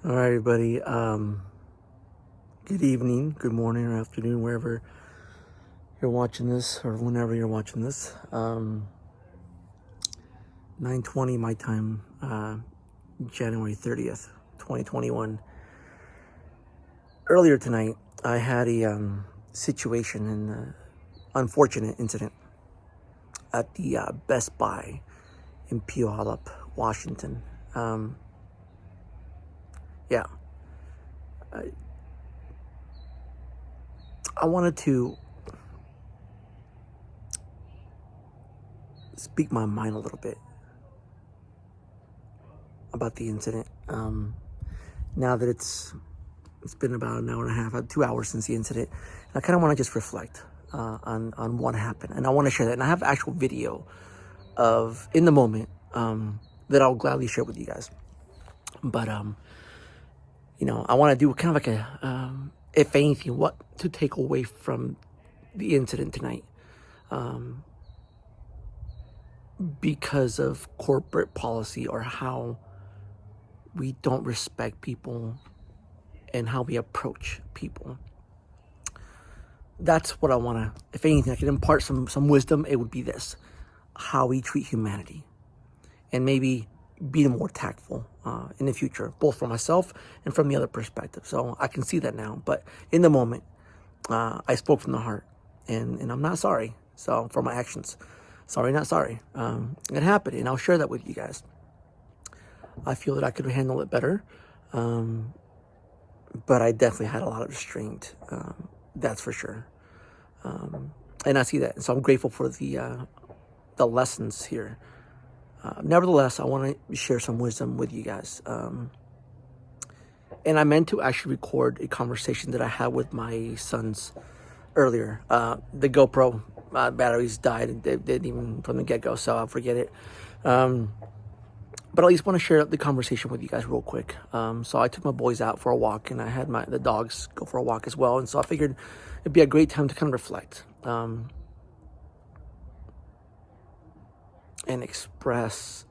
All right, everybody. Good evening, good morning, or afternoon, wherever you're watching this, or whenever you're watching this. 9:20 my time, January 30th, 2021. Earlier tonight, I had a situation, an unfortunate incident at the Best Buy in Puyallup, Washington. Yeah, I wanted to speak my mind a little bit about the incident. Now that it's been about an hour and a half, 2 hours since the incident, I kind of want to just reflect on what happened, and I want to share that. And I have actual video of in the moment that I'll gladly share with you guys. But I want to do kind of like a if anything, what to take away from the incident tonight, because of corporate policy or how we don't respect people and how we approach people. That's what I want to, if anything, I can impart some wisdom. It would be this: how we treat humanity, and maybe be more tactful in the future, both for myself and from the other perspective. So I can see that now, but in the moment, I spoke from the heart, and I'm not sorry. So for my actions, sorry, not sorry. It happened, and I'll share that with you guys. I feel that I could handle it better, but I definitely had a lot of restraint. That's for sure. And I see that. And so I'm grateful for the lessons here. Nevertheless, I want to share some wisdom with you guys. And I meant to actually record a conversation that I had with my sons earlier. The GoPro batteries died, and they didn't even from the get-go, so I'll forget it. But at least want to share the conversation with you guys real quick. So I took my boys out for a walk, and I had the dogs go for a walk as well. And so I figured it'd be a great time to kind of reflect and express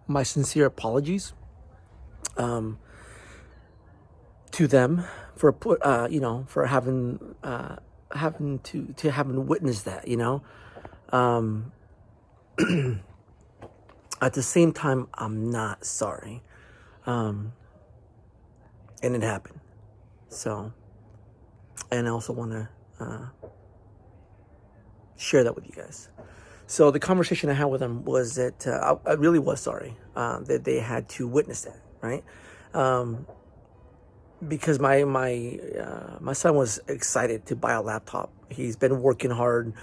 my sincere apologies to them for for having witnessed that. At the same time, I'm not sorry. And it happened. So, and I also want to share that with you guys. So the conversation I had with them was that I really was sorry that they had to witness that, right? Because my son was excited to buy a laptop. He's been working hard.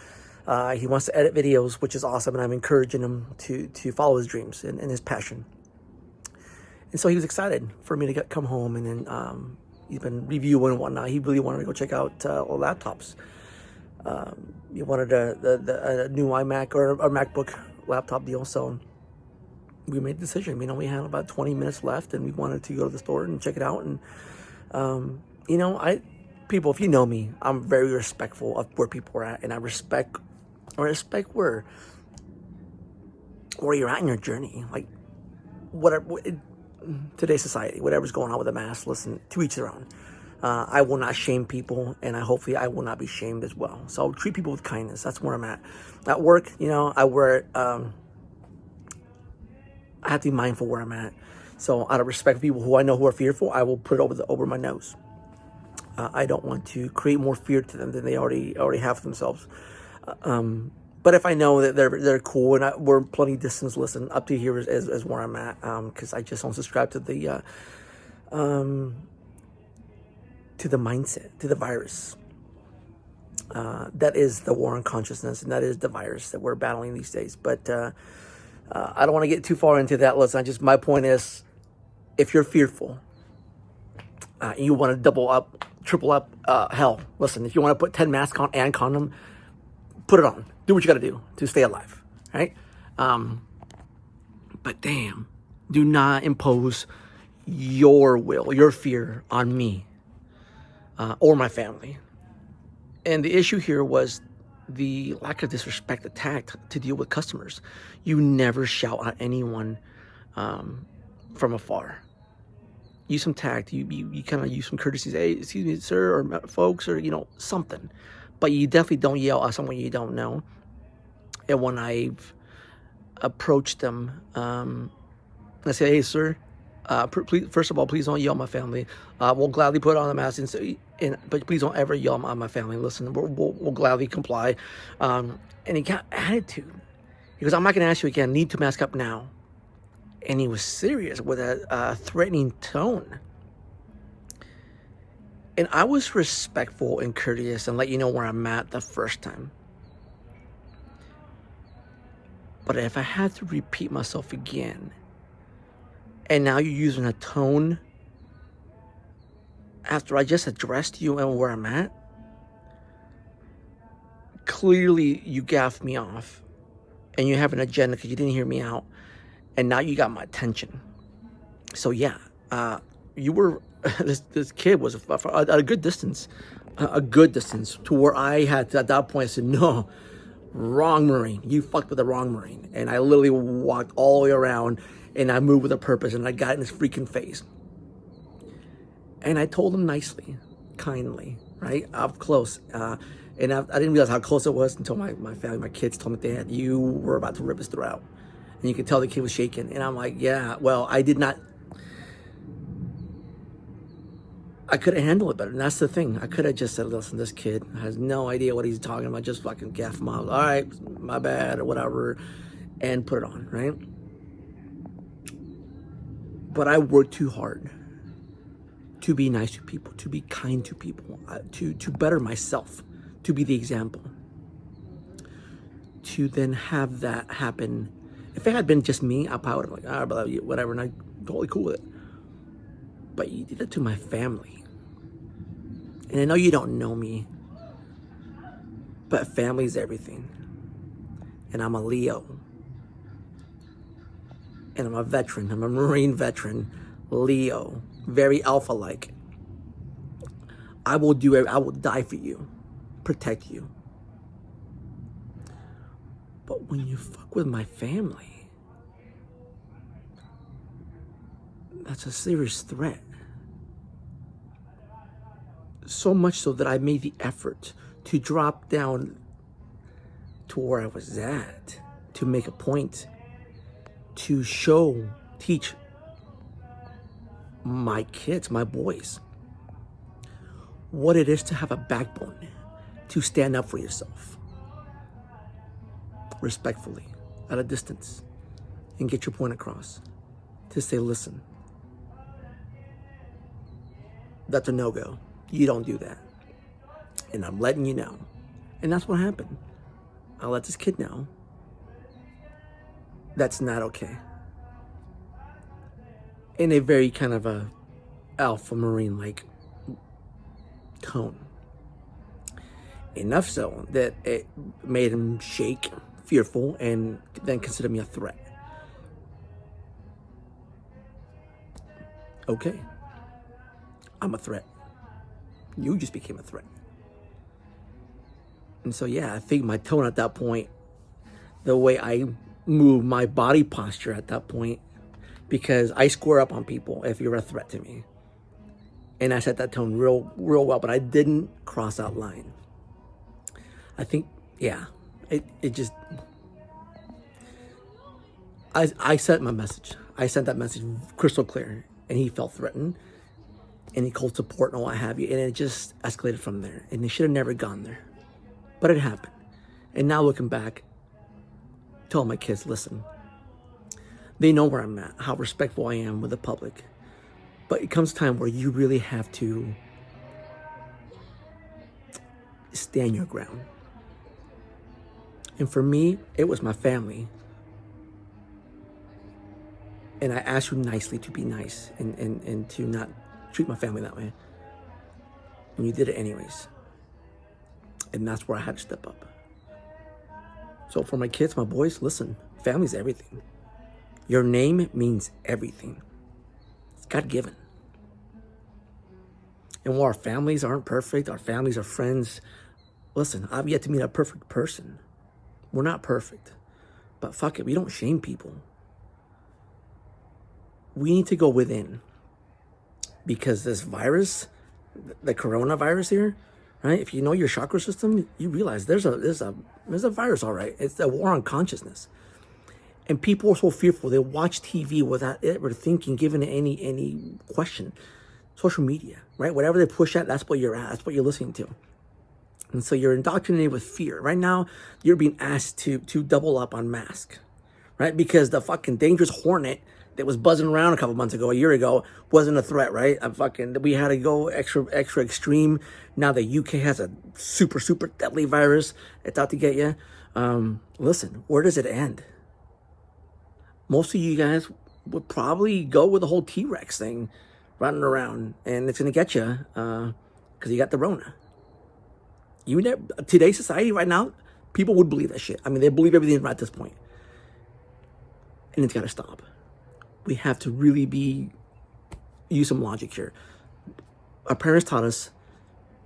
He wants to edit videos, which is awesome, and I'm encouraging him to follow his dreams and his passion. And so he was excited for me to come home, and then he's been reviewing and whatnot. He really wanted to go check out laptops. He wanted a new iMac or MacBook laptop deal, so we made the decision. We had about 20 minutes left, and we wanted to go to the store and check it out. And people, if you know me, I'm very respectful of where people are at, and I respect where you're at in your journey. Like today's society, whatever's going on with the mass, listen, to each their own. I will not shame people, and hopefully I will not be shamed as well. So treat people with kindness. That's where I'm at. At work, I wear I have to be mindful where I'm at. So out of respect for people who I know who are fearful, I will put it over my nose. I don't want to create more fear to them than they already have for themselves. But if I know that they're cool and we're plenty distance, listen, up to here is where I'm at, because I just don't subscribe to the mindset, to the virus. That is the war on consciousness, and that is the virus that we're battling these days. But I don't want to get too far into that. Listen, my point is, if you're fearful, you want to double up, triple up, hell, listen, if you want to put 10 masks on and condom, put it on. Do what you got to do to stay alive, right? But damn, do not impose your will, your fear on me or my family. And the issue here was the lack of disrespect, the tact to deal with customers. You never shout at anyone from afar. Use some tact. You kind of use some courtesies. Hey, excuse me, sir, or folks, or something. But you definitely don't yell at someone you don't know. And when I've approached them, I say, hey, sir, please, first of all, please don't yell at my family. We'll gladly put on the mask, but please don't ever yell at my family. Listen, we'll gladly comply. And he got attitude. He goes, I'm not going to ask you again. Need to mask up now. And he was serious with a threatening tone. And I was respectful and courteous and let you know where I'm at the first time. But if I had to repeat myself again, and now you're using a tone after I just addressed you and where I'm at, clearly you gaffed me off and you have an agenda because you didn't hear me out. And now you got my attention. So yeah, you were, this kid was at a good distance to where I had to, at that point, I said, no, wrong Marine. You fucked with the wrong Marine. And I literally walked all the way around and I moved with a purpose and I got in his freaking face. And I told him nicely, kindly, right? Up close. And I didn't realize how close it was until my family, my kids told me, Dad, you were about to rip his throat out. And you could tell the kid was shaking. And I'm like, yeah, well, I could have handled it better. And that's the thing. I could have just said, listen, this kid has no idea what he's talking about. Just fucking gaff him out. All right, my bad, or whatever. And put it on, right? But I worked too hard to be nice to people, to be kind to people, to better myself, to be the example. To then have that happen. If it had been just me, I probably would have like, whatever, and I'm totally cool with it. But you did it to my family. And I know you don't know me, but family is everything. And I'm a Leo. And I'm a veteran. I'm a Marine veteran. Leo. Very alpha-like. I will die for you. Protect you. But when you fuck with my family, that's a serious threat. So much so that I made the effort to drop down to where I was at, to make a point, to teach my kids, my boys, what it is to have a backbone, to stand up for yourself. Respectfully, at a distance, and get your point across. To say, listen, that's a no-go. You don't do that. And I'm letting you know. And that's what happened. I let this kid know that's not okay. In a very kind of a alpha Marine-like tone. Enough so that it made him shake, fearful, and then consider me a threat. Okay. I'm a threat. You just became a threat. And so, yeah, I think my tone at that point, the way I move my body posture at that point, because I square up on people if you're a threat to me. And I set that tone real well, but I didn't cross that line. I think, yeah, it just, I sent my message. I sent that message crystal clear, and he felt threatened, and he called support and what have you, and it just escalated from there. And it should have never gone there, but it happened. And now looking back, tell my kids, listen, they know where I'm at, how respectful I am with the public, but it comes time where you really have to stand your ground. And for me, it was my family. And I asked you nicely to be nice and to not treat my family that way. And you did it anyways. And that's where I had to step up. So for my kids, my boys, listen, family's everything. Your name means everything. It's God-given. And while our families aren't perfect, our families are friends, listen, I've yet to meet a perfect person. We're not perfect. But fuck it, we don't shame people. we need to go within, because this virus, the coronavirus here, right? If you know your chakra system, you realize there's a virus, all right. It's a war on consciousness, and people are so fearful. They watch TV without ever thinking, giving it any question. Social media, right? Whatever they push at, that's what you're at. That's what you're listening to. And so you're indoctrinated with fear. Right now, you're being asked to double up on mask, right? Because the fucking dangerous hornet that was buzzing around a couple months ago, a year ago, wasn't a threat, right? We had to go extra extreme. Now the UK has a super deadly virus. It's out to get you. Listen, where does it end? Most of you guys would probably go with the whole T-Rex thing running around, and it's going to get you because you got the Rona. Today's society right now, people would believe that shit. I mean, they believe everything right at this point. And it's got to stop. We have to really use some logic here. Our parents taught us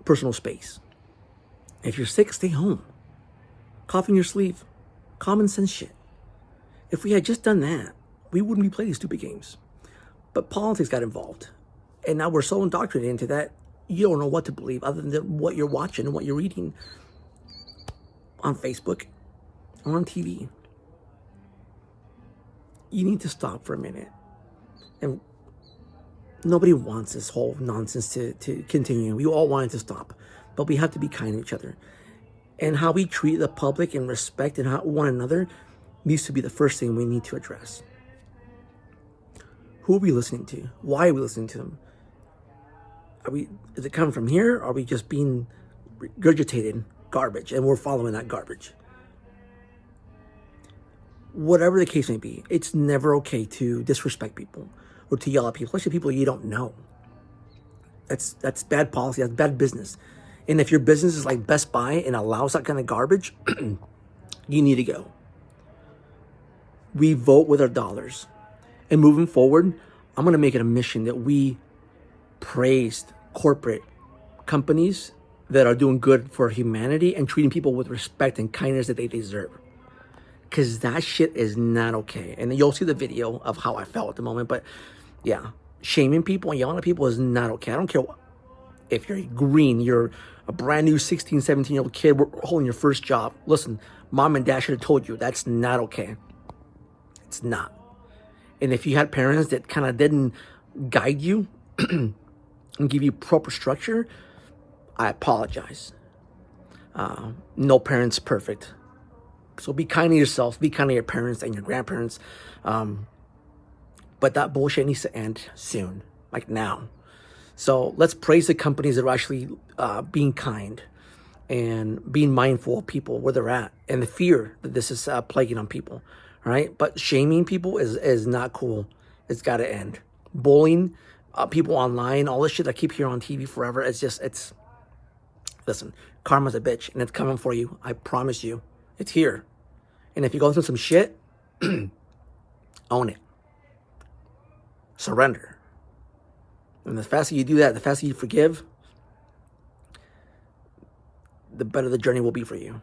personal space. If you're sick, stay home. Cough in your sleeve. Common sense shit. If we had just done that, we wouldn't be playing these stupid games. But politics got involved. And now we're so indoctrinated into that, you don't know what to believe other than what you're watching and what you're reading on Facebook or on TV. You need to stop for a minute. And nobody wants this whole nonsense to continue. We all want it to stop. But we have to be kind to each other. And how we treat the public and respect and one another needs to be the first thing we need to address. Who are we listening to? Why are we listening to them? Is it coming from here? Or are we just being regurgitated garbage and we're following that garbage? Whatever the case may be, it's never okay to disrespect people or to yell at people, especially people you don't know. That's bad policy. That's bad business. And if your business is like Best Buy and allows that kind of garbage, you need to go. We vote with our dollars. And moving forward, I'm going to make it a mission that we praise corporate companies that are doing good for humanity and treating people with respect and kindness that they deserve. Because that shit is not okay. And you'll see the video of how I felt at the moment. But yeah, shaming people and yelling at people is not okay. I don't care if you're green, you're a brand new 16, 17-year-old kid holding your first job. Listen, mom and dad should have told you that's not okay. It's not. And if you had parents that kind of didn't guide you and give you proper structure, I apologize. No parent's perfect. So be kind to yourself, be kind to your parents and your grandparents. But that bullshit needs to end soon, like now. So let's praise the companies that are actually being kind and being mindful of people where they're at and the fear that this is plaguing on people, right? But shaming people is not cool. It's got to end. Bullying people online, all this shit I keep hearing on TV forever, listen, karma's a bitch and it's coming for you. I promise you. It's here. And if you go through some shit, own it. Surrender. And the faster you do that, the faster you forgive, the better the journey will be for you.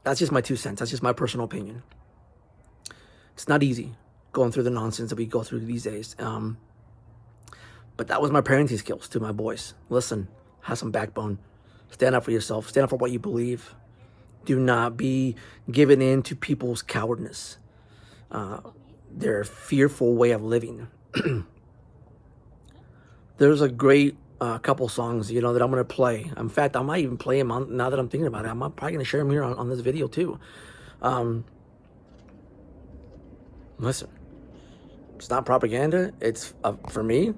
That's just my 2 cents. That's just my personal opinion. It's not easy going through the nonsense that we go through these days. But that was my parenting skills to my boys. Listen, have some backbone. Stand up for yourself. Stand up for what you believe. Do not be given in to people's cowardness. Their fearful way of living. There's a great couple songs, that I'm going to play. In fact, I might even play them now that I'm thinking about it. I'm probably going to share them here on this video too. Listen, it's not propaganda. It's, for me,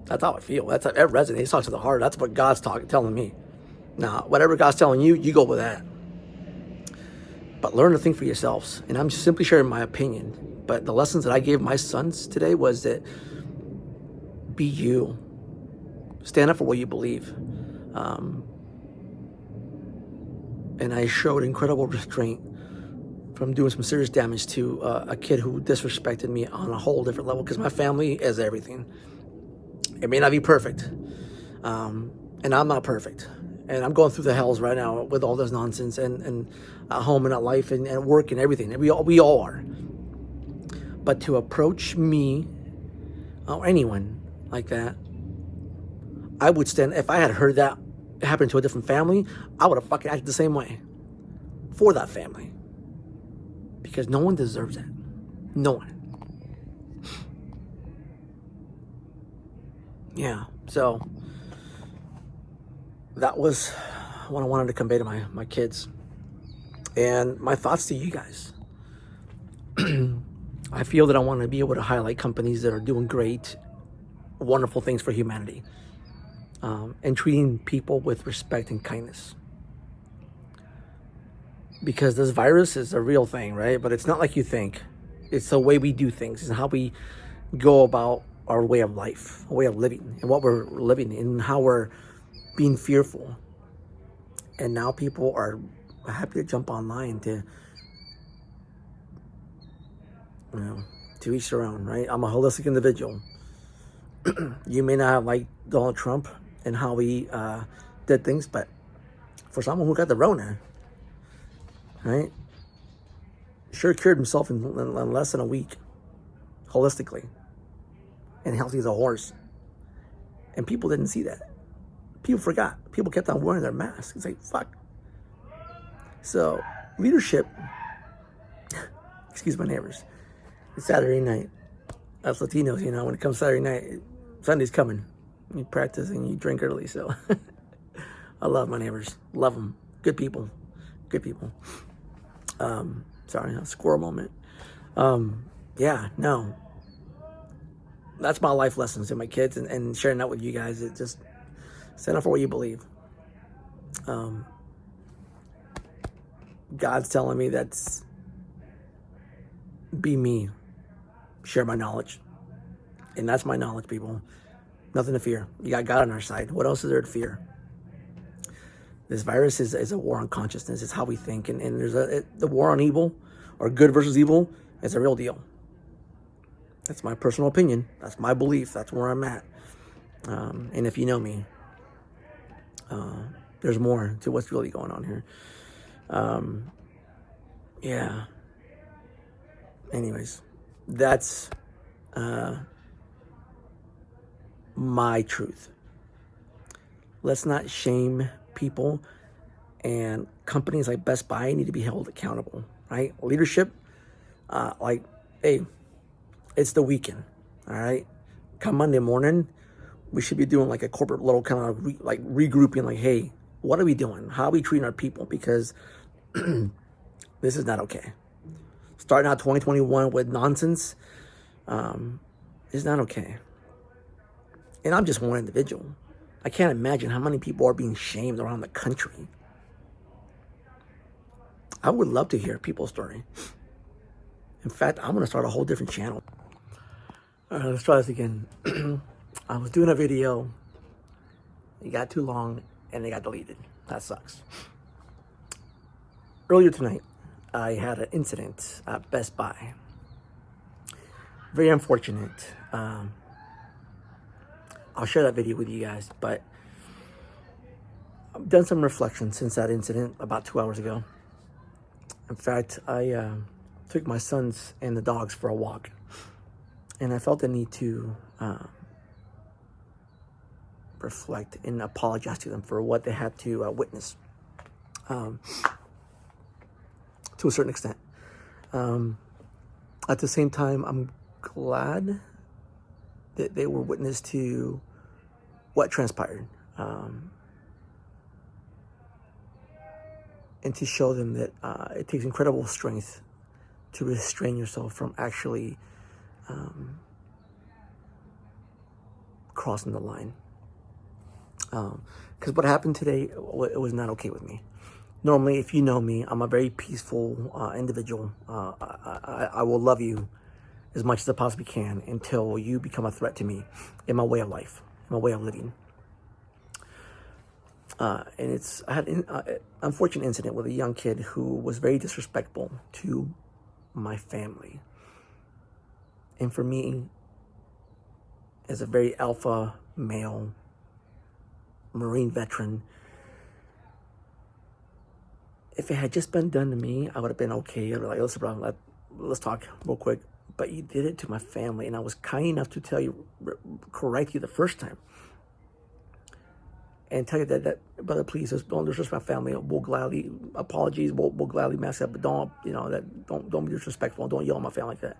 that's how I feel. It resonates. It talks to the heart. That's what God's telling me. Now, whatever God's telling you, you go with that. But learn to think for yourselves. And I'm simply sharing my opinion. But the lessons that I gave my sons today was that be you. Stand up for what you believe. And I showed incredible restraint from doing some serious damage to a kid who disrespected me on a whole different level, because my family is everything. It may not be perfect. And I'm not perfect. And I'm going through the hells right now with all this nonsense and at home and at life and at work and everything. And we all are. But to approach me or anyone like that, I would stand. If I had heard that happen to a different family, I would have fucking acted the same way for that family, because no one deserves it. No one. Yeah. So that was what I wanted to convey to my kids, and my thoughts to you guys. I feel that I want to be able to highlight companies that are doing great, wonderful things for humanity, and treating people with respect and kindness. Because this virus is a real thing, right? But it's not like you think. It's the way we do things. It's how we go about our way of life, our way of living, and what we're living, and how we're being fearful. And now people are happy to jump online to, to each their own, right? I'm a holistic individual. You may not have liked Donald Trump and how he did things, but for someone who got the Rona, right, sure cured himself in less than a week, holistically, and healthy as a horse. And people didn't see that. People forgot. People kept on wearing their masks. It's like, fuck. So, leadership, excuse my neighbors, it's Saturday night. Us Latinos, when it comes Saturday night, Sunday's coming. You practice and you drink early, so I love my neighbors. Love them. Good people. Good people. Sorry, a squirrel moment. Yeah, no. That's my life lessons to my kids, and sharing that with you guys. It just stand up for what you believe. God's telling me that's be me. Share my knowledge. And that's my knowledge, people. Nothing to fear. You got God on our side. What else is there to fear? This virus is a war on consciousness. It's how we think. And there's the war on evil, or good versus evil, is a real deal. That's my personal opinion. That's my belief. That's where I'm at. And if you know me, there's more to what's really going on here. Yeah. Anyways, that's my truth. Let's not shame people, and companies like Best Buy need to be held accountable, right? Leadership, hey, it's the weekend, all right? Come Monday morning, we should be doing like a corporate little kind of regrouping, like, hey, what are we doing? How are we treating our people? Because this is not okay. Starting out 2021 with nonsense is not okay. And I'm just one individual. I can't imagine how many people are being shamed around the country. I would love to hear people's story. In fact, I'm going to start a whole different channel. All right, let's try this again. I was doing a video. It got too long and it got deleted. That sucks. Earlier tonight, I had an incident at Best Buy. Very unfortunate. I'll share that video with you guys, but I've done some reflection since that incident about 2 hours ago. In fact, I took my sons and the dogs for a walk, and I felt the need to reflect and apologize to them for what they had to witness to a certain extent. At the same time, I'm glad that they were witness to what transpired, and to show them that it takes incredible strength to restrain yourself from actually crossing the line. Because what happened today, it was not okay with me. Normally, if you know me, I'm a very peaceful individual. I will love you as much as I possibly can until you become a threat to me in my way of life, in my way of living. And I had an unfortunate incident with a young kid who was very disrespectful to my family. And for me, as a very alpha male, Marine veteran, if it had just been done to me, I would have been okay. I'd be like, listen, bro, let's talk real quick. but you did it to my family, and I was kind enough to tell you, correct you the first time, and tell you that brother, please don't disrespect my family. We'll gladly apologies. We'll gladly mess up, but don't don't be disrespectful. Don't yell at my family like that.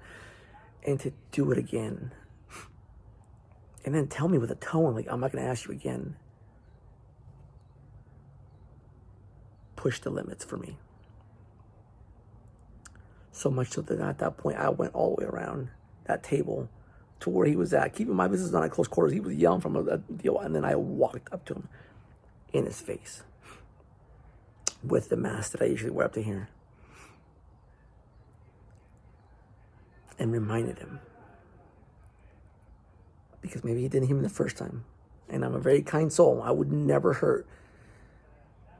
And to do it again, and then tell me with a tone like, I'm not going to ask you again. Push the limits for me. So much so that at that point, I went all the way around that table to where he was at. Keeping my business not at close quarters. He was yelling from a deal, and then I walked up to him in his face with the mask that I usually wear up to here, and reminded him, because maybe he didn't hear me the first time, and I'm a very kind soul. I would never hurt,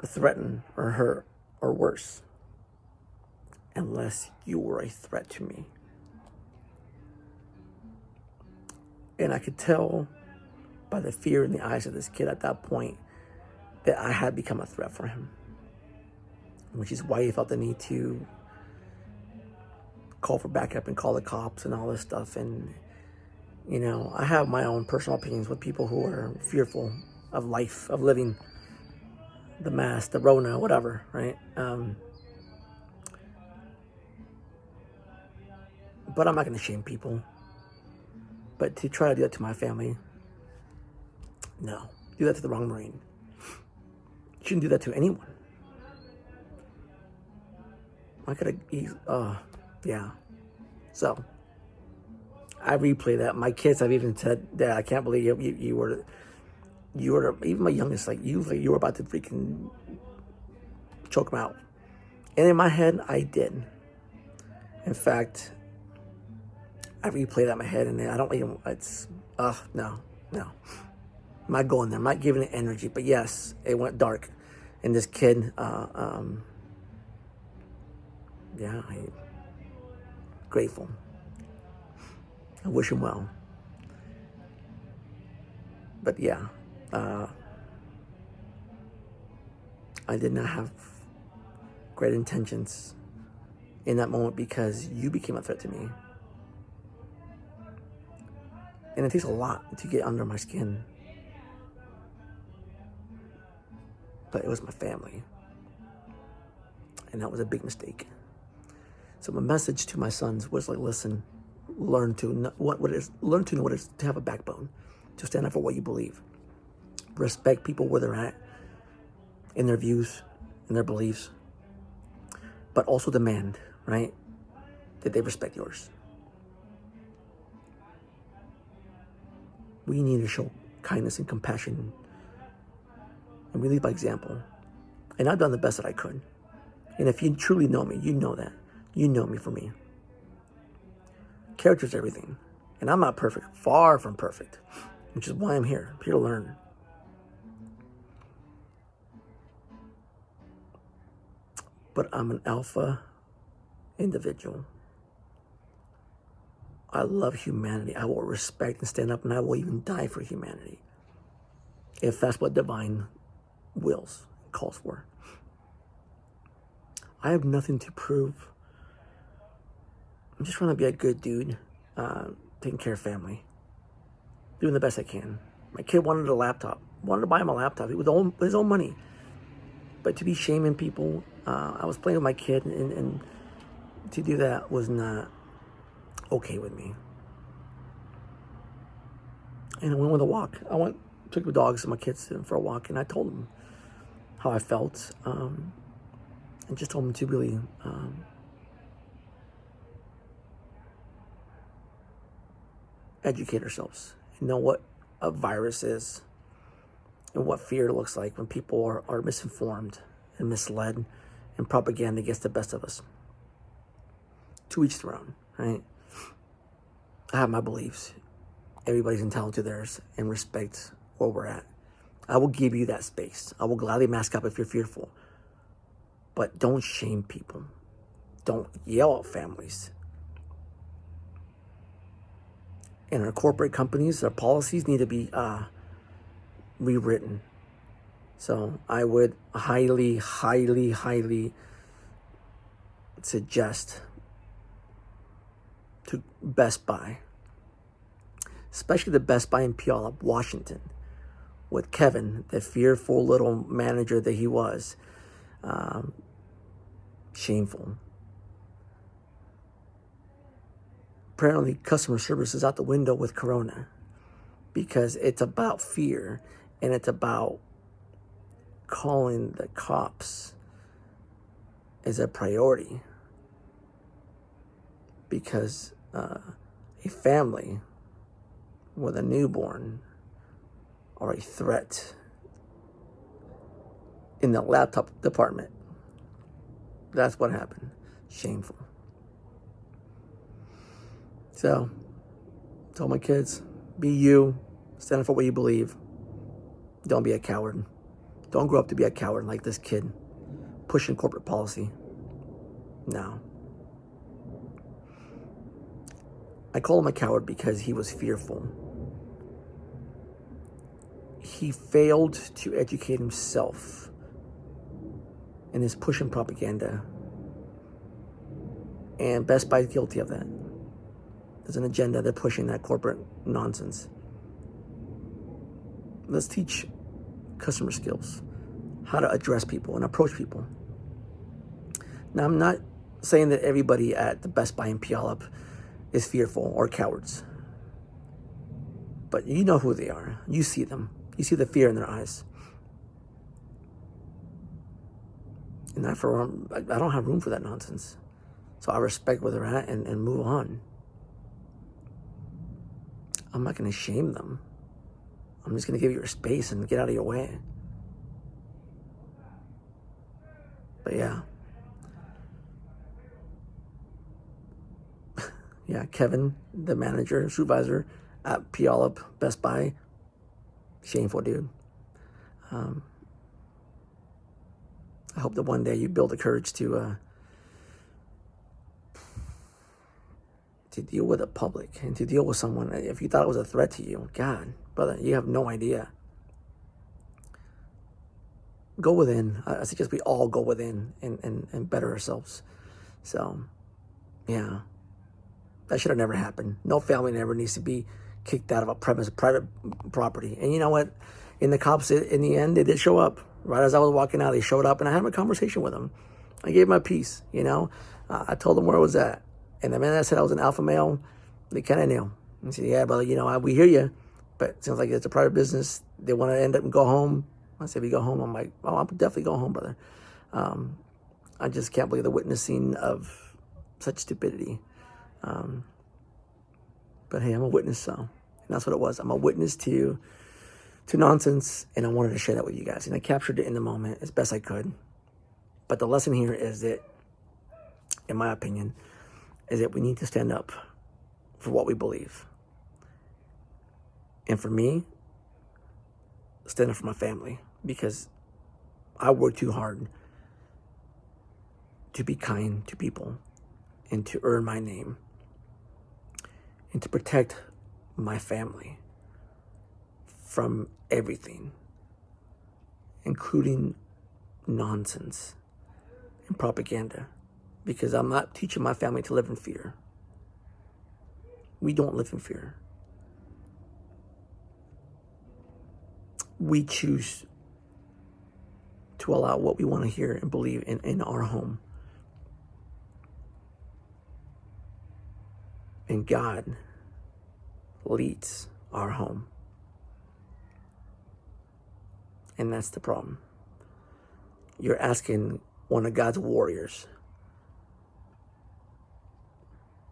or threaten, or hurt, or worse, unless you were a threat to me. And I could tell by the fear in the eyes of this kid at that point that I had become a threat for him, which is why he felt the need to call for backup and call the cops and all this stuff. And, I have my own personal opinions with people who are fearful of life, of living, the mask, the Rona, whatever, right? But I'm not going to shame people. But to try to do that to my family, no. Do that to the wrong Marine. You shouldn't do that to anyone. I could have, yeah. So, I replay that. My kids have even said, Dad, I can't believe you were, even my youngest, you were about to freaking choke him out. And in my head, I did. In fact, I replay that in my head, and I don't even, no. I'm not going there. I'm not giving it energy. But yes, it went dark. And this kid, I'm grateful. I wish him well. But yeah, I did not have great intentions in that moment, because you became a threat to me. And it takes a lot to get under my skin. But it was my family. And that was a big mistake. So my message to my sons was listen, learn to know what it is to have a backbone, to stand up for what you believe. Respect people where they're at, in their views, in their beliefs. But also demand, right, that they respect yours. We need to show kindness and compassion, and we lead by example. And I've done the best that I could. And if you truly know me, you know that. You know me for me. Character's everything. And I'm not perfect, far from perfect, which is why I'm here. I'm here to learn. But I'm an alpha individual. I love humanity. I will respect and stand up, and I will even die for humanity, if that's what divine wills and calls for. I have nothing to prove. I'm just trying to be a good dude, taking care of family, doing the best I can. My kid wanted a laptop, wanted to buy him a laptop. It was his own money. But to be shaming people, I was playing with my kid, and to do that was not okay with me. And I went with a walk. Took the dogs and my kids for a walk, and I told them how I felt, and just told them to really educate ourselves and know what a virus is and what fear looks like when people are misinformed and misled, and propaganda gets the best of us. To each their own, right? I have my beliefs. Everybody's entitled to theirs, and respect where we're at. I will give you that space. I will gladly mask up if you're fearful. But don't shame people. Don't yell at families. And our corporate companies, their policies need to be rewritten. So I would highly, highly, highly suggest to Best Buy, especially the Best Buy in Puyallup, Washington, with Kevin, the fearful little manager that he was. Shameful. Apparently, customer service is out the window with Corona because it's about fear and it's about calling the cops as a priority because a family with a newborn or a threat in the laptop department. That's what happened. Shameful. So, told my kids, be you, stand up for what you believe. Don't be a coward. Don't grow up to be a coward like this kid pushing corporate policy. No. I call him a coward because he was fearful. He failed to educate himself and is pushing propaganda. And Best Buy is guilty of that. There's an agenda. They're pushing that corporate nonsense. Let's teach customer skills, how to address people and approach people. Now, I'm not saying that everybody at the Best Buy in Puyallup is fearful or cowards. But you know who they are. You see them. You see the fear in their eyes. And I don't have room for that nonsense. So I respect where they're at and move on. I'm not going to shame them. I'm just going to give you your space and get out of your way. But yeah. Yeah, Kevin, the manager, supervisor at Puyallup, Best Buy. Shameful, dude. I hope that one day you build the courage to deal with the public and to deal with someone. If you thought it was a threat to you, God, brother, you have no idea. Go within. I suggest we all go within and better ourselves. So, yeah, that should have never happened. No family ever needs to be kicked out of a private property. And you know what? In the cops, in the end, they did show up. Right as I was walking out, they showed up, and I had a conversation with them. I gave them a piece, I told them where I was at. And the minute I said I was an alpha male, they kind of knew. And said, yeah, brother, we hear you, but it sounds like it's a private business. They want to end up and go home. I said, we go home. I'm like, oh, I'll definitely go home, brother. I just can't believe the witnessing of such stupidity. But hey, I'm a witness, so. And that's what it was. I'm a witness to nonsense, and I wanted to share that with you guys. And I captured it in the moment as best I could. But the lesson here is that, in my opinion, is that we need to stand up for what we believe. And for me, stand up for my family, because I work too hard to be kind to people and to earn my name and to protect my family from everything, including nonsense and propaganda, because I'm not teaching my family to live in fear. We don't live in fear. We choose to allow what we want to hear and believe in our home. And God leads our home. And that's the problem. You're asking one of God's warriors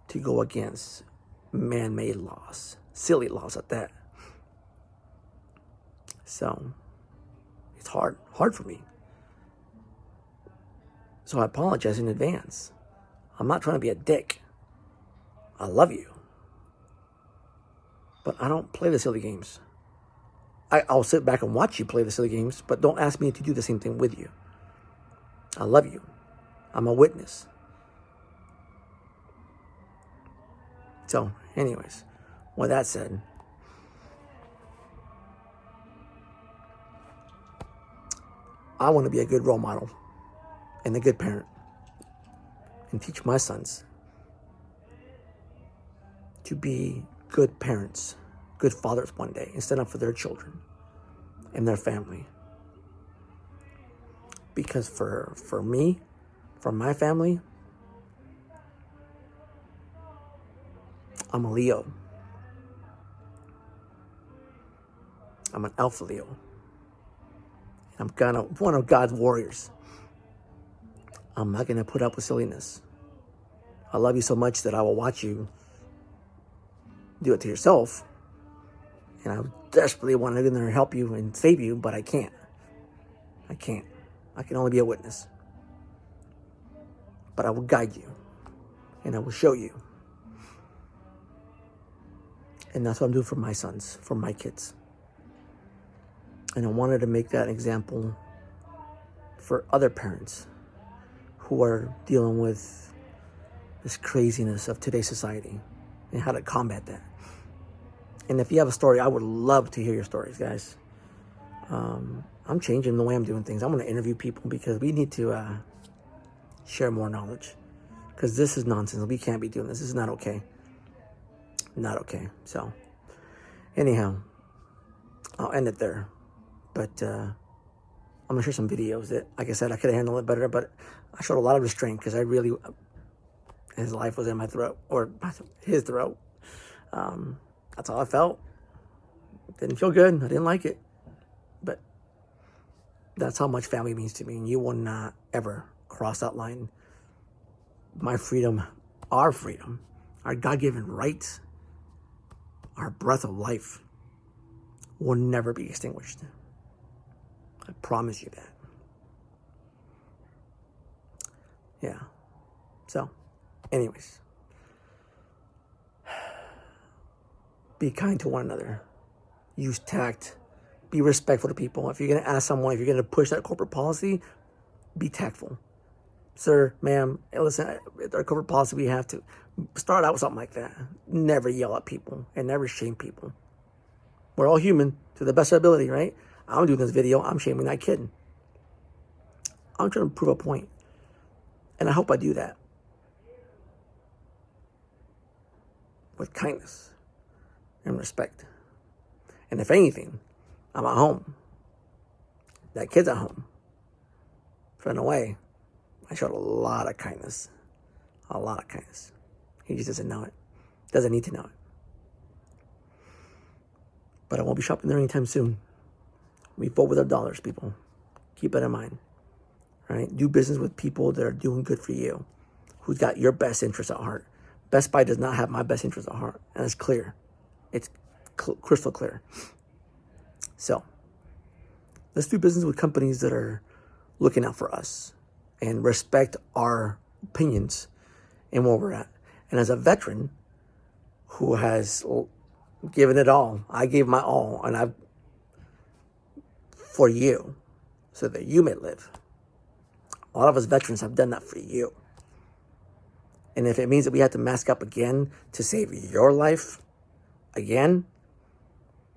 to go against man-made laws, silly laws at that. So it's hard for me. So I apologize in advance. I'm not trying to be a dick. I love you. But I don't play the silly games. I'll sit back and watch you play the silly games, but don't ask me to do the same thing with you. I love you. I'm a witness. So, anyways, with that said, I want to be a good role model and a good parent and teach my sons to be good parents, good fathers one day, and stand up for their children and their family. Because for me, for my family, I'm a Leo. I'm an Alpha Leo. I'm one of God's warriors. I'm not gonna put up with silliness. I love you so much that I will watch you do it to yourself. And I desperately want to get in there and help you and save you, but I can't. I can't. I can only be a witness. But I will guide you. And I will show you. And that's what I'm doing for my sons, for my kids. And I wanted to make that an example for other parents who are dealing with this craziness of today's society and how to combat that. And if you have a story, I would love to hear your stories, guys. I'm changing the way I'm doing things. I'm going to interview people because we need to share more knowledge. Because this is nonsense. We can't be doing this. This is not okay. Not okay. So, anyhow, I'll end it there. But I'm going to share some videos that, like I said, I could have handled it better. But I showed a lot of restraint because I really, his life was in my throat, or his throat. That's all I felt. Didn't feel good. I didn't like it. But that's how much family means to me. And you will not ever cross that line. My freedom, our God-given rights, our breath of life will never be extinguished. I promise you that. Yeah. So, anyways. Be kind to one another. Use tact. Be respectful to people. If you're going to ask someone, if you're going to push that corporate policy, be tactful. Sir, ma'am, listen, with our corporate policy, we have to start out with something like that. Never yell at people and never shame people. We're all human to the best of our ability, right? I'm doing this video. I'm shaming that kid. I'm trying to prove a point. And I hope I do that. With kindness and respect. And if anything, I'm at home. That kid's at home. Running away. I showed a lot of kindness. A lot of kindness. He just doesn't know it. Doesn't need to know it. But I won't be shopping there anytime soon. We vote with our dollars, people. Keep that in mind. Right? Do business with people that are doing good for you. Who's got your best interests at heart. Best Buy does not have my best interests at heart. And it's clear. It's crystal clear. So, let's do business with companies that are looking out for us and respect our opinions and where we're at. And as a veteran who has given it all, I gave my all, and I've for you, so that you may live. A lot of us veterans have done that for you. And if it means that we have to mask up again to save your life again,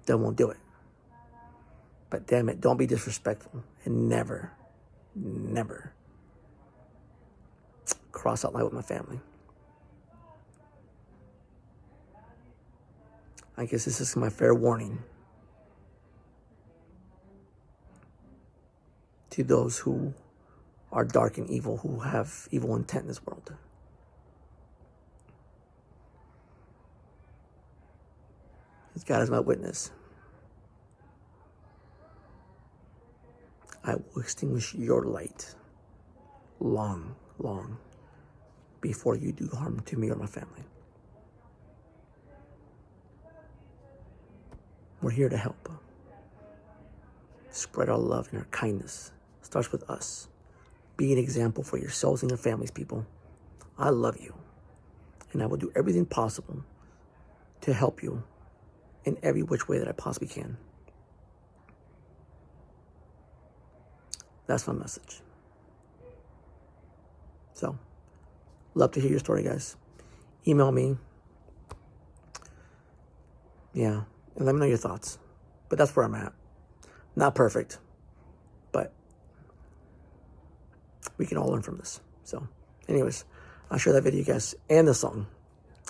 then we'll do it. But damn it, don't be disrespectful. And never cross that line with my family. I guess this is my fair warning to those who are dark and evil, who have evil intent in this world. As God is my witness, I will extinguish your light long before you do harm to me or my family. We're here to help. Spread our love and our kindness. Starts with us. Be an example for yourselves and your families, people. I love you. And I will do everything possible to help you in every which way that I possibly can. That's my message. So, love to hear your story, guys. Email me. Yeah, and let me know your thoughts. But that's where I'm at. Not perfect, but we can all learn from this. So, anyways, I'll share that video, guys, and the song.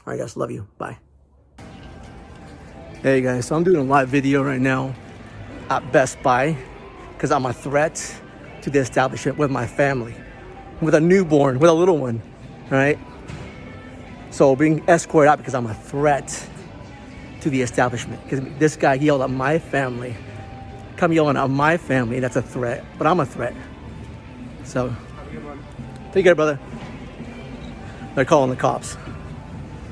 All right, guys, love you. Bye. Hey guys, so I'm doing a live video right now at Best Buy because I'm a threat to the establishment with my family, with a newborn, with a little one, right? So being escorted out because I'm a threat to the establishment. Because this guy yelled at my family. Come yelling at my family, that's a threat, but I'm a threat. So, have a good one. Take care, brother. They're calling the cops.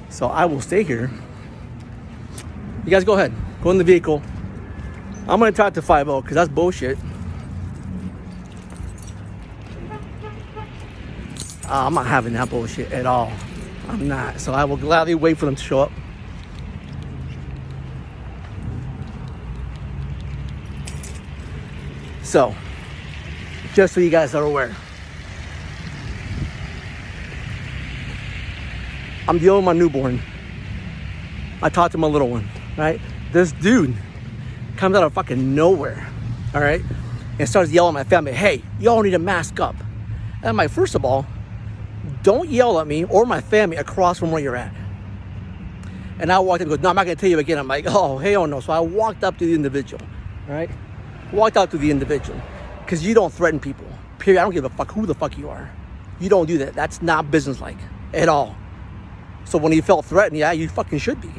So I will stay here. You guys go ahead. Go in the vehicle. I'm going to talk to 5-0 because that's bullshit. I'm not having that bullshit at all. I'm not. So I will gladly wait for them to show up. So, just so you guys are aware, I'm dealing with my newborn. I talked to my little one, right? This dude comes out of fucking nowhere, all right? And starts yelling at my family, hey, y'all need to mask up. And I'm like, first of all, don't yell at me or my family across from where you're at. And I walked up and goes, no, I'm not gonna tell you again. I'm like, oh, hell no. So I walked up to the individual, all right? Walked out to the individual because you don't threaten people, period. I don't give a fuck who the fuck you are. You don't do that. That's not businesslike at all. So when he felt threatened, yeah, you fucking should be,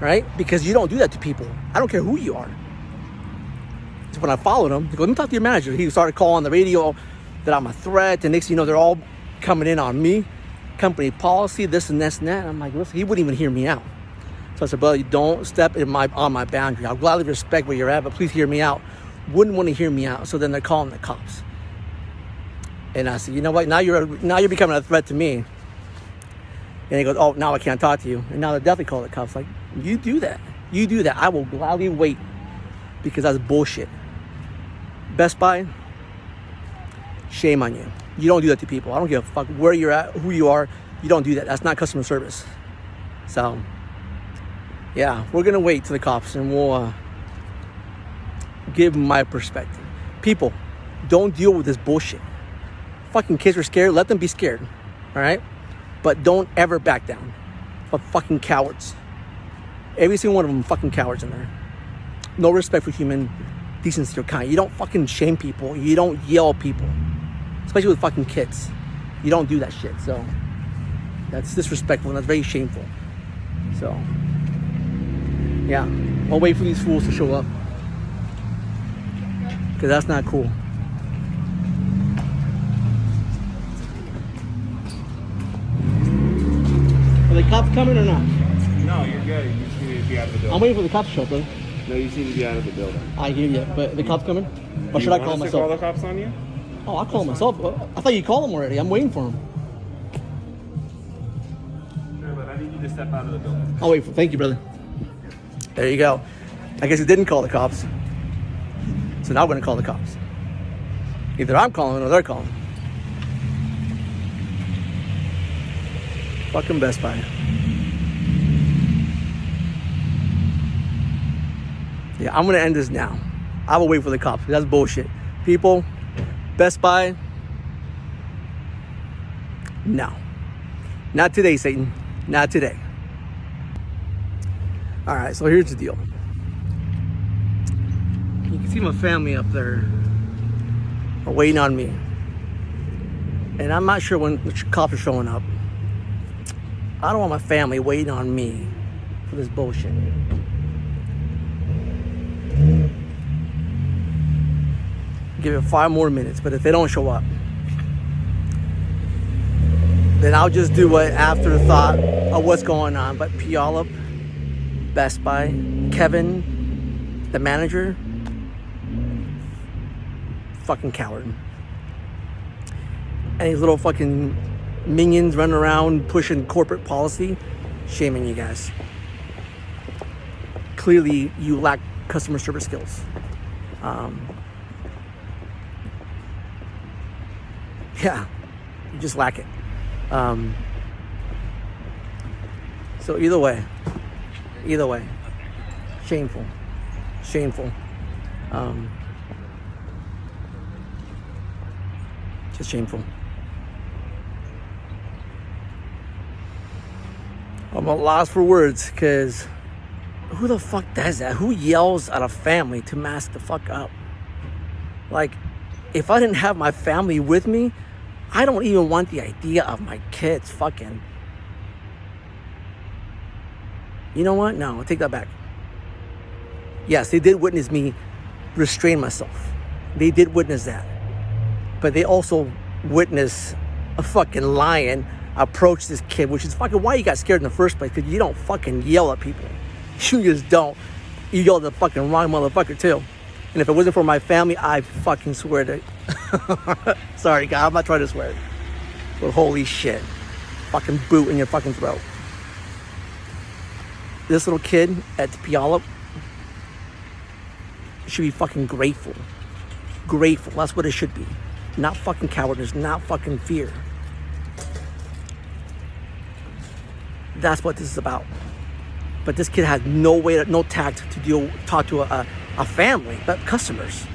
right? Because you don't do that to people. I don't care who you are. So when I followed him, he goes, let me talk to your manager. He started calling on the radio that I'm a threat. And next thing you know, they're all coming in on me. Company policy, this and this and that. And I'm like, listen, he wouldn't even hear me out. So I said, brother, you don't step on my boundary. I'll gladly respect where you're at, but please hear me out. Wouldn't want to hear me out. So then they're calling the cops. And I said, you know what? Now you're becoming a threat to me. And he goes, oh, now I can't talk to you. And now they definitely call the cops. Like, you do that. You do that. I will gladly wait because that's bullshit. Best Buy, shame on you. You don't do that to people. I don't give a fuck where you're at, who you are. You don't do that. That's not customer service. So, yeah, we're going to wait till the cops and we'll give my perspective. People, don't deal with this bullshit. Fucking kids are scared. Let them be scared. All right? But don't ever back down. For fucking cowards. Every single one of them fucking cowards in there. No respect for human decency or kind. You don't fucking shame people. You don't yell at people. Especially with fucking kids. You don't do that shit. So that's disrespectful and that's very shameful. So yeah. I'll wait for these fools to show up. Because that's not cool. Are the cops coming or not? No, you're good. You just need to be out of the building. I'm waiting for the cops to show up, brother. No, you just need to be out of the building. I hear you, but the cops coming? Or should I call myself? Call the cops on you? Oh, I'll call myself. I thought you called them already. I'm waiting for them. Sure, but I need you to step out of the building. I'll wait for. Thank you, brother. There you go. I guess he didn't call the cops. So now we're going to call the cops. Either I'm calling or they're calling. Fucking Best Buy. Yeah, I'm going to end this now. I will wait for the cops. That's bullshit. People, Best Buy, no. Not today, Satan. Not today. All right, so here's the deal. You can see my family up there are waiting on me. And I'm not sure when the cops are showing up. I don't want my family waiting on me for this bullshit. Give it 5 more minutes, but if they don't show up, then I'll just do an afterthought of what's going on. But Puyallup, Best Buy, Kevin, the manager, fucking coward. And these little fucking minions running around pushing corporate policy, shame on you guys. Clearly, you lack customer service skills. Yeah, you just lack it. So either way, shameful. Just shameful. I'm at loss for words because Who the fuck does that? Who yells at a family to mask the fuck up? Like, if I didn't have my family with me, I don't even want the idea of my kids fucking. You know what? No, I'll take that back. Yes, they did witness me restrain myself. They did witness that. But they also witnessed a fucking lion approach this kid, which is fucking why you got scared in the first place, because you don't fucking yell at people. You just don't. You yell at the fucking wrong motherfucker too. And if it wasn't for my family, I fucking swear to... Sorry, God, I'm not trying to swear. But holy shit. Fucking boot in your fucking throat. This little kid at Puyallup should be fucking grateful. Grateful. That's what it should be. Not fucking cowardice. Not fucking fear. That's what this is about. But this kid had no way, no tact to talk to a family, but customers.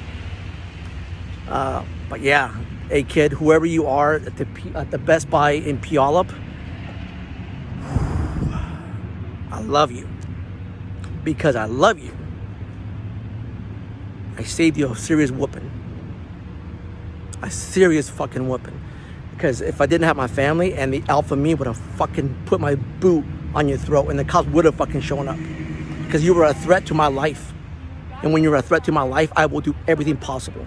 But yeah, hey kid, whoever you are at the Best Buy in Puyallup, I love you. Because I love you, I saved you a serious whooping. A serious fucking whooping. Because if I didn't have my family, and the alpha me would have fucking put my boot on your throat, and the cops would have fucking shown up. Because you were a threat to my life. And when you're a threat to my life, I will do everything possible.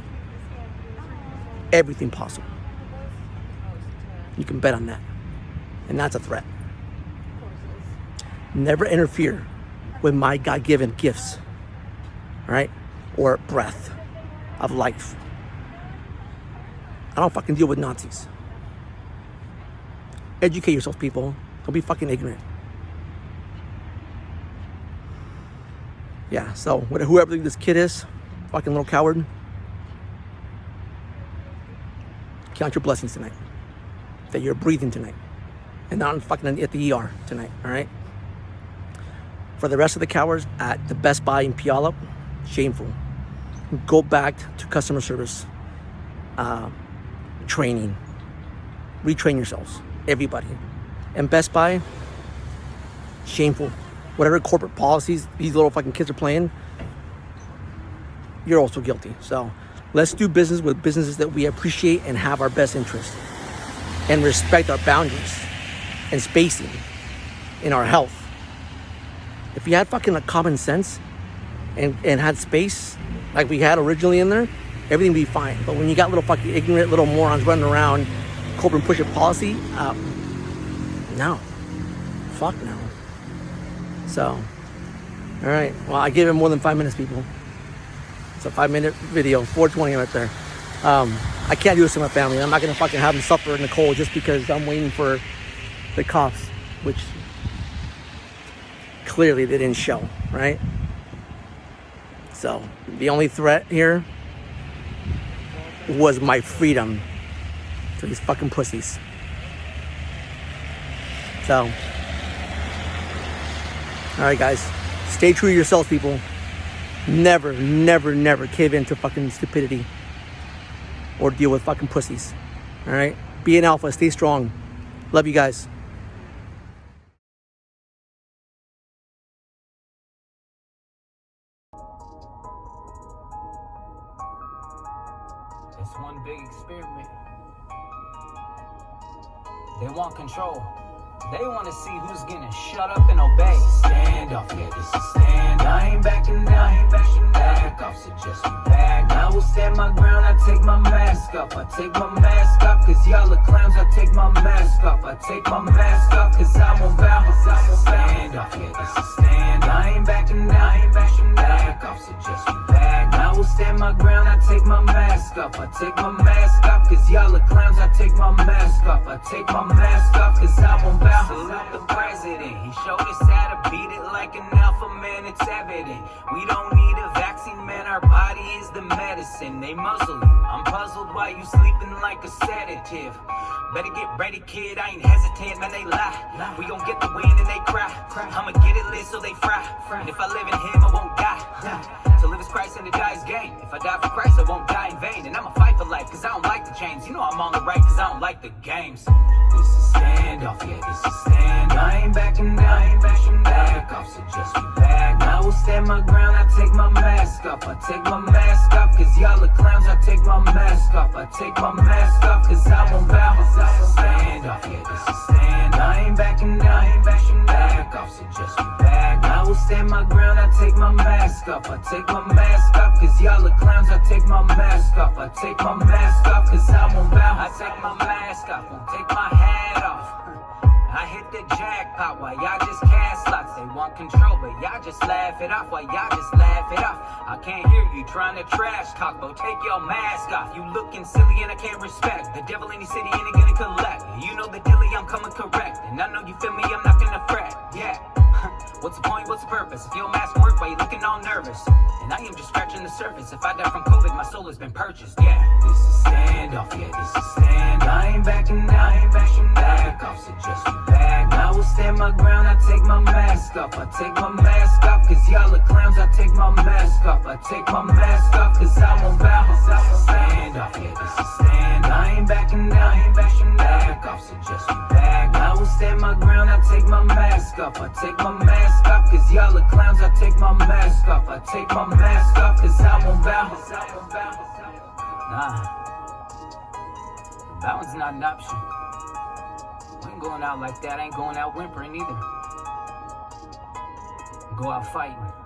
Everything possible. You can bet on that. And that's a threat. Never interfere with my God-given gifts. Right? Or breath of life. I don't fucking deal with Nazis. Educate yourselves, people. Don't be fucking ignorant. Yeah, so whoever this kid is, fucking little coward, count your blessings tonight. That you're breathing tonight. And not fucking at the ER tonight, alright? For the rest of the cowards at the Best Buy in Puyallup, shameful. Go back to customer service training. Retrain yourselves, everybody. And Best Buy, shameful. Whatever corporate policies these little fucking kids are playing, you're also guilty. So let's do business with businesses that we appreciate and have our best interest, and respect our boundaries and spacing in our health. If you had fucking common sense and had space like we had originally in there, everything would be fine. But when you got little fucking ignorant little morons running around corporate pushing policy, no. Fuck no. So, all right. Well, I gave him more than 5 minutes, people. It's a 5-minute video, 4:20 right there. I can't do this to my family. I'm not gonna fucking have them suffer in the cold just because I'm waiting for the cops, which clearly they didn't show, right? So the only threat here was my freedom to these fucking pussies. So, all right, guys, stay true to yourselves, people. Never, never, never cave into fucking stupidity or deal with fucking pussies. All right, be an alpha, stay strong. Love you guys. It's one big experiment. They want control. They want to see who's gonna shut up and obey. Stand off, yeah, this is stand. I ain't backing down, I ain't backing back off, suggest you back. I will stand my ground, I take my mask off. I take my mask off, cause y'all are clowns. I take my mask off, I take my mask off, cause I won't bow. Stand off, yeah, this is stand. I ain't backing down, I ain't backing back off, suggest you back. I will stand my ground, I take my mask off. I take my mask off, cause y'all are clowns. I take my mask off, I take my mask off, cause I won't bow. Salute the president, he showed us how to beat it like an alpha man, it's evident. We don't need a vaccine, man, our body is the medicine. They muzzle you, I'm puzzled why you sleeping like a sedative. Better get ready, kid, I ain't hesitant, man, they lie. We gon' get the win and they cry. I'ma get it lit so they fry. And if I live in him, I won't die. To live is Christ and to die is gain. If I die for Christ, I won't die in vain. And I'ma fight for life, cause I don't like the chains. You know I'm on the right, cause I don't like the games. This is stand off, yeah, this is stand. I ain't backing down, I ain't backing back off, suggest you back. Now stand my ground, I take my mask off. I take my mask off, cause y'all are clowns. I take my mask off. I take my mask off, cause I won't bow. Stand off, yeah, this is stand. I ain't backing down, I ain't backing back off. Suggest you back. I will stand my ground, I take my mask off. I take my mask off, cause y'all are clowns. I take my mask off. I take my mask off, cause I won't bow. I take my mask off, won't take my hat off. I hit the jackpot while y'all just cast lots. They want control, but y'all just laugh it off. While y'all just laugh it off. I can't hear you trying to trash talk, but take your mask off. You looking silly and I can't respect. The devil in your city ain't gonna collect. You know the dilly, I'm coming correct. And I know you feel me, I'm not gonna fret. Yeah. What's the point? What's the purpose? If your mask work, why you looking all nervous? And I am just scratching the surface. If I die from COVID, my soul has been purchased. Yeah, this is standoff. Yeah, this is stand. I ain't backing down, I ain't backing back off. Suggest you back. I will stand my ground. I take my mask off. I take my mask off, cause y'all are clowns. I take my mask off. I take my mask off, cause I won't bow. Stand off. Yeah, this is stand. I ain't backing down, I ain't backing back off. Suggest you back. I will stand my ground. I take my mask off. I take my mask off, cause y'all are clowns. I take my mask off. I take my mask off, cause I won't bow. Nah, bowing's not an option. We ain't going out like that. I ain't going out whimpering either. Go out fighting.